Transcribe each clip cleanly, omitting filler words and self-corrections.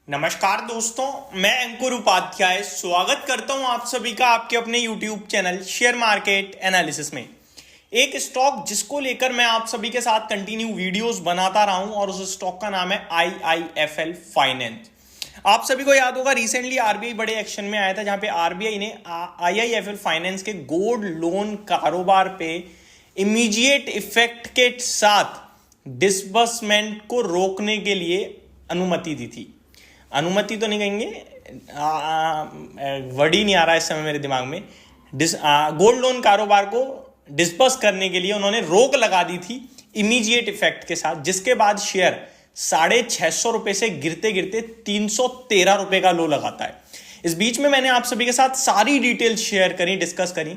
नमस्कार दोस्तों, मैं अंकुर उपाध्याय स्वागत करता हूं आप सभी का आपके अपने YouTube channel share market analysis में। एक स्टॉक जिसको लेकर मैं आप सभी के साथ कंटिन्यू वीडियोस बनाता रहा हूं और उस स्टॉक का नाम है IIFL फाइनेंस। आप सभी को याद होगा रिसेंटली आरबीआई बड़े एक्शन में आया था जहां पे आरबीआई ने IIFL फाइनेंस के गोल्ड लोन कारोबार पे इमीडिएट इफेक्ट के साथ डिसबर्समेंट को रोकने के लिए अनुमति दी थी। अनुमति तो नहीं कहेंगे, वर्ड ही नहीं आ रहा इस समय मेरे दिमाग में। गोल्ड लोन कारोबार को डिस्बर्स करने के लिए उन्होंने रोक लगा दी थी इमीडिएट इफेक्ट के साथ, जिसके बाद शेयर 650 रुपए से गिरते गिरते 313 रुपए का लो लगाता है। इस बीच में मैंने आप सभी के साथ सारी डिटेल शेयर करी, डिस्कस करी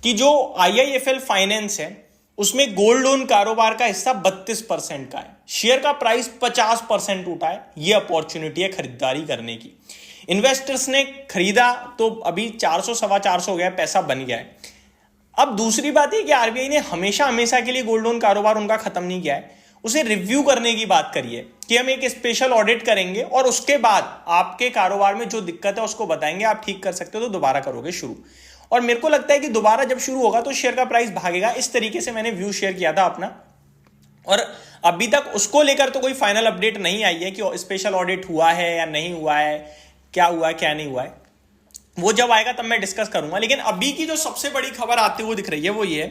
कि जो IIFL फाइनेंस है उसमें गोल्ड लोन कारोबार का हिस्सा 32% का है, शेयर का प्राइस 50% उठा है। यह अपॉर्चुनिटी है खरीदारी करने की। इन्वेस्टर्स ने खरीदा तो अभी 400 सवा 400 हो गया, पैसा बन गया है। अब दूसरी बात है कि आरबीआई ने हमेशा हमेशा के लिए गोल्ड लोन कारोबार उनका खत्म नहीं किया है, उसे रिव्यू करने की बात करी है कि हम एक स्पेशल ऑडिट करेंगे और उसके बाद आपके कारोबार में जो दिक्कत है उसको बताएंगे, आप ठीक कर सकते हो तो दोबारा करोगे शुरू। और मेरे को लगता है कि दोबारा जब शुरू होगा तो शेयर का प्राइस भागेगा। इस तरीके से मैंने व्यू शेयर किया था अपना, और अभी तक उसको लेकर तो कोई फाइनल अपडेट नहीं आई है कि स्पेशल ऑडिट हुआ है या नहीं हुआ है, क्या हुआ है क्या नहीं हुआ है। वो जब आएगा तब मैं डिस्कस करूंगा। लेकिन अभी की जो सबसे बड़ी खबर आती हुई दिख रही है वो ये है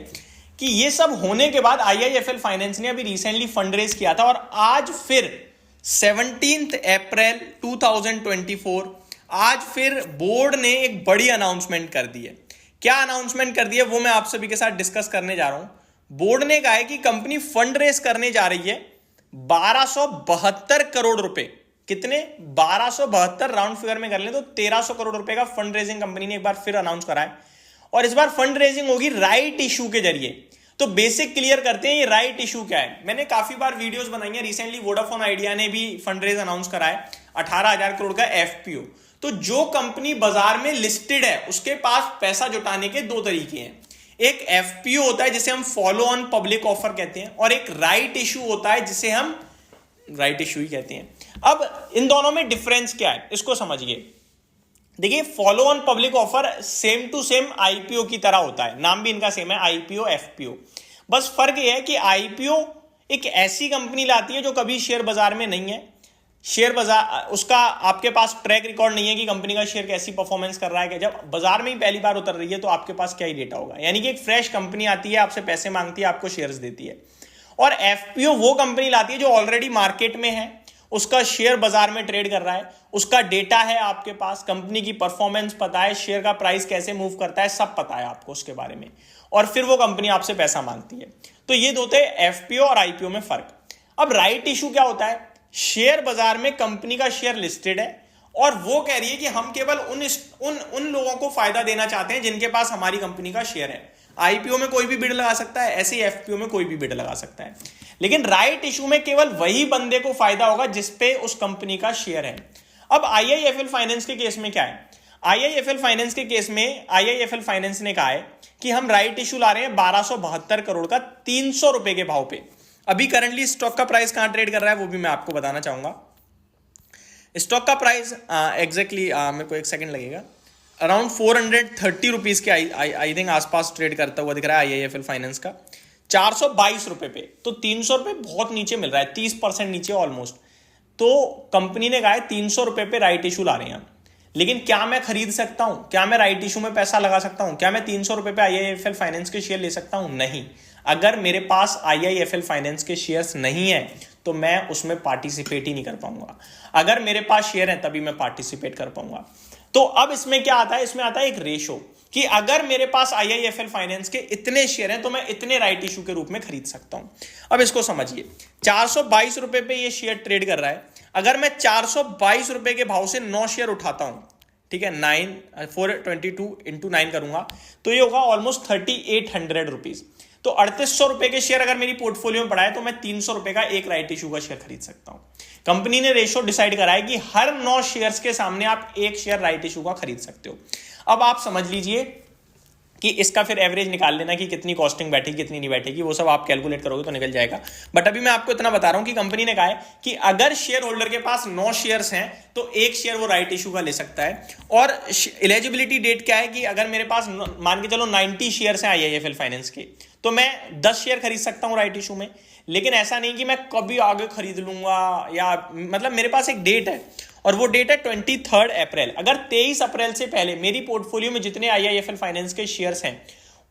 कि ये सब होने के बाद IIFL फाइनेंस ने अभी रिसेंटली फंड रेज किया था और आज फिर 17 अप्रैल 2024 आज फिर बोर्ड ने एक बड़ी अनाउंसमेंट कर दी है। क्या अनाउंसमेंट कर दी है वो मैं आप सभी के साथ डिस्कस करने जा रहा हूं। बोर्ड ने कहा है कि कंपनी फंड रेज करने जा रही है 1272 करोड़ रुपए। कितने? 1272, राउंड फिगर में कर लें तो 1300 करोड़ रुपए का फंड रेजिंग कंपनी ने एक बार फिर अनाउंस करा है। और इस बार फंड रेजिंग होगी राइट इशू के जरिए। तो बेसिक क्लियर करते हैं ये राइट इशू क्या है। मैंने काफी बार वीडियोस बनाई है, रिसेंटली वोडाफोन आइडिया ने भी फंड रेज अनाउंस करा है 18,000 करोड़ का FPO। तो जो कंपनी बाजार में लिस्टेड है उसके पास पैसा जुटाने के दो तरीके हैं। एक FPO होता है जिसे हम फॉलो ऑन पब्लिक ऑफर कहते हैं, और एक राइट इशू होता है जिसे हम राइट इशू ही कहते हैं। अब इन दोनों में डिफरेंस क्या है इसको समझिए। देखिए, follow on public offer same to same IPO की तरह होता है, नाम भी इनका सेम है, IPO FPO। बस फर्क यह है कि IPO एक ऐसी कंपनी लाती है जो कभी शेयर बाजार में नहीं है, शेयर बाजार उसका आपके पास ट्रैक रिकॉर्ड नहीं है कि कंपनी का शेयर कैसी परफॉर्मेंस कर रहा है। कि जब बाजार में ही पहली बार उतर रही है तो आपके पास क्या ही डेटा होगा। यानी कि एक फ्रेश कंपनी आती है, आपसे पैसे मांगती है, आपको शेयर्स देती है। और FPO वो कंपनी लाती है जो ऑलरेडी मार्केट में है, उसका शेयर बाजार में ट्रेड कर रहा है, उसका डेटा है आपके पास, कंपनी की परफॉर्मेंस पता है, शेयर का प्राइस कैसे मूव करता है, सब पता है आपको उसके बारे में, और फिर वो कंपनी आपसे पैसा मांगती है। तो ये दो थे FPO और IPO में फर्क। अब राइट इशू क्या होता है? शेयर बाजार में कंपनी का शेयर लिस्टेड है और वो कह रही है कि हम केवल उन लोगों को फायदा देना चाहते हैं जिनके पास हमारी कंपनी का शेयर है। IPO में कोई भी बिड लगा सकता है, ऐसे ही FPO में कोई भी बिड लगा सकता है। लेकिन राइट इशू में केवल वही बंदे को फायदा होगा जिसपे उस कंपनी का शेयर है। अब IIFL फाइनेंस के केस में क्या है? IIFL फाइनेंस के केस में IIFL फाइनेंस ने कहा है कि हम राइट इशू ला रहे हैं 1272 करोड़ का 300 रुपए के भाव पे। अभी करंटली स्टॉक का प्राइस कहां ट्रेड कर रहा है वो भी मैं आपको बताना चाहूंगा। स्टॉक का प्राइस एग्जैक्टली मेरे को एक सेकंड लगेगा, अराउंड 430 रुपीज के आई थिंक आसपास ट्रेड करता हुआ दिख रहा है IIFL फाइनेंस का, 422 रुपए पे। तो 300 रुपए बहुत नीचे मिल रहा है, 30% नीचे ऑलमोस्ट। तो कंपनी ने कहा है 300 रुपए पे राइट इशू ला रहे हैं। लेकिन क्या मैं खरीद सकता हूं? क्या मैं राइट इशू में पैसा लगा सकता हूं? क्या मैं 300 रुपए पे IIFL फाइनेंस के शेयर ले सकता हूं? नहीं। अगर मेरे पास IIFL फाइनेंस के शेयर्स नहीं है तो मैं उसमें पार्टिसिपेट ही नहीं कर पाऊंगा। अगर मेरे पास शेयर है तभी मैं पार्टिसिपेट कर पाऊंगा। तो अब इसमें क्या आता है? इसमें आता है एक रेशो कि अगर मेरे पास IIFL फाइनेंस के इतने शेयर हैं तो मैं इतने राइट इशू के रूप में खरीद सकता हूं। अब इसको समझिए, 422 रुपए पे ये शेयर ट्रेड कर रहा है। अगर मैं 422 रुपए के भाव से 9 शेयर उठाता हूं, ठीक है, 422 इंटू 9 करूंगा तो ये होगा ऑलमोस्ट 3800 रुपीज। तो 3800 रुपए के शेयर अगर मेरी पोर्टफोलियो में पड़ा है तो मैं 300 रुपए का एक राइट इशू का शेयर खरीद सकता हूं। कंपनी ने रेशो डिसाइड करा है कि हर 9 शेयर्स के सामने आप एक शेयर राइट इशू का खरीद सकते हो। अब आप समझ लीजिए कि इसका फिर एवरेज निकाल लेना कि कितनी कॉस्टिंग बैठेगी कितनी नहीं बैठेगी, वो सब आप कैलकुलेट करोगे तो निकल जाएगा। बट अभी मैं आपको इतना बता रहा हूं कि कंपनी ने कहा है कि अगर शेयर होल्डर के पास 9 शेयर्स हैं तो एक शेयर वो राइट इशू का ले सकता है। और एलिजिबिलिटी डेट क्या है कि अगर मेरे पास मान के चलो 90 शेयर्स हैं IIFL फाइनेंस के, तो मैं 10 शेयर खरीद सकता हूं राइट इशू में। लेकिन ऐसा नहीं कि मैं कभी आगे खरीद लूंगा, या मतलब मेरे पास एक डेट है और वो डेट है 23 अप्रैल। अगर 23 अप्रैल से पहले मेरी पोर्टफोलियो में जितने IIFL फाइनेंस के शेयर्स हैं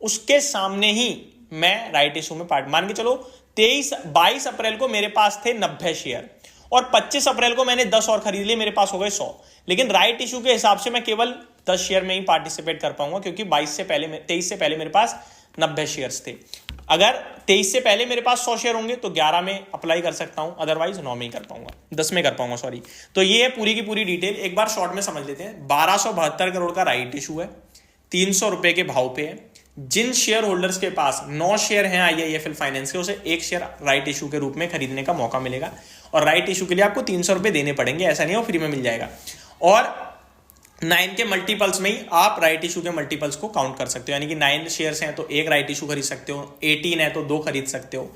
उसके सामने ही मैं राइट इशू में पार्ट, मान के चलो 22 अप्रैल को मेरे पास थे 90 शेयर और 25 अप्रैल को मैंने 10 और खरीद लिए, मेरे पास हो गए 100। लेकिन राइट इशू के हिसाब से मैं केवल 10 शेयर में ही पार्टिसिपेट कर पाऊंगा, क्योंकि 23 से पहले मेरे पास 90 शेयर्स थे। अगर 23 से पहले मेरे पास 100 शेयर होंगे तो 11 में अप्लाई कर सकता हूं, अदरवाइज 9 में ही कर पाऊंगा, 10 में कर पाऊंगा, सॉरी। तो ये है पूरी की पूरी डिटेल, एक बार शॉर्ट में समझ लेते हैं। 1272 करोड़ का राइट इशू है, 300 रुपए के भाव पे है। जिन शेयर होल्डर्स के पास 9 शेयर हैं IIFL फाइनेंस के, उसे एक शेयर राइट इशू के रूप में खरीदने का मौका मिलेगा। और राइट इशू के लिए आपको 300 रुपए देने पड़ेंगे, ऐसा नहीं है वो फ्री में मिल जाएगा। और 9 के मल्टीपल्स में ही आप राइट इशू के मल्टीपल्स को काउंट कर सकते हो, यानी कि 9 शेयर्स हैं तो एक राइट इशू खरीद सकते हो, 18 है तो 2 खरीद सकते हो।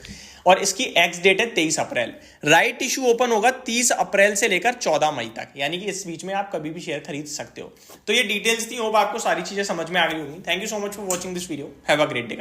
और इसकी एक्स डेट है 23 अप्रैल। राइट इशू ओपन होगा 30 अप्रैल से लेकर 14 मई तक, यानी कि इस बीच में आप कभी भी शेयर खरीद सकते हो। तो ये डिटेल्स थी, होप आपको सारी चीजें समझ में आ गई होंगी। Thank you so much for watching this video, have a great day guys.